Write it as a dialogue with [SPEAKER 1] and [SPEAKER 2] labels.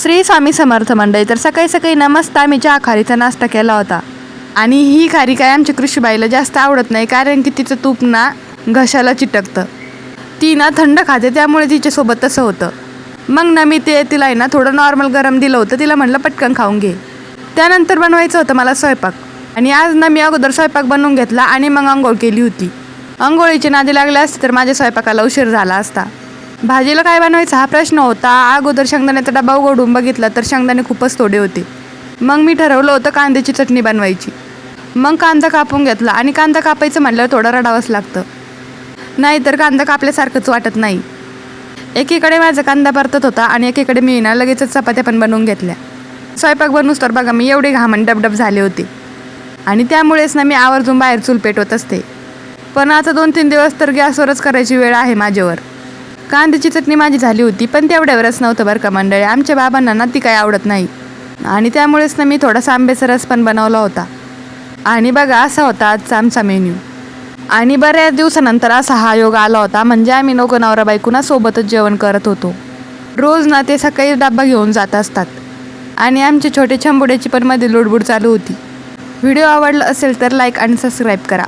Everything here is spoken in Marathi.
[SPEAKER 1] श्री स्वामी समर्थ मंडळी. तर सकाळी सकाळी मस्त आम्ही चहा खारीचा नाश्ता केला होता. आणि ही खारी काय आमच्या कृषीबाईला जास्त आवडत नाही, कारण की तिचं तूप ना घशाला चिटकतं. ती ना थंड खाते, त्यामुळे तिच्यासोबत तसं होतं. मग ना मी तिला आहे ना थोडं नॉर्मल गरम दिलं होतं. तिला म्हटलं पटकन खाऊन घे. त्यानंतर बनवायचं होतं मला स्वयंपाक. आणि आज ना मी अगोदर स्वयंपाक बनवून घेतला आणि मग अंघोळ केली होती. अंघोळीची नादी लागले असते तर माझ्या स्वयंपाकाला उशीर झाला असता. भाजीला काय बनवायचा हा प्रश्न होता. अगोदर शेंगदाण्याचा डबा उघडून बघितला तर शेंगदाणे खूपच थोडे होते. मग मी ठरवलं होतं कांद्याची चटणी बनवायची. मग कांदा कापून घेतला. आणि कांदा कापायचं म्हटलं थोडं रडावंच लागतं, नाहीतर कांदा कापल्यासारखंच वाटत नाही. एकीकडे माझा कांदा परतत होता आणि एकीकडे मी ना लगेचच चपात्या पण बनवून घेतल्या. स्वयंपाक बनवूस तर बघा मी एवढे घामण डबडब झाले होते. आणि त्यामुळेच ना मी आवर्जून बाहेर चूल पेटवत असते. पण आता 2-3 दिवस तर गॅसवरच करायची वेळ आहे माझ्यावर. कांद्याची चटणी माझी झाली होती, पण तेवढ्यावरच नव्हतं बरं का मंडळी. आमच्या बाबांना ना ती काही आवडत नाही. आणि त्यामुळेच ना मी थोडासा आंब्याचा रस पण बनवला होता. आणि बघा असा होता आजचा आमचा मेन्यू. आणि बऱ्याच दिवसानंतर असा हा योग आला होता. म्हणजे आम्ही नको नवरा बायको ना सोबतच जेवण करत होतो. रोज ना ते सकाळी डब्बा घेऊन जात असतात. आणि आमचे छोटे छंबुड्याची पण मध्ये लुडबुड चालू होती. व्हिडिओ आवडला असेल तर लाईक आणि सबस्क्राईब करा.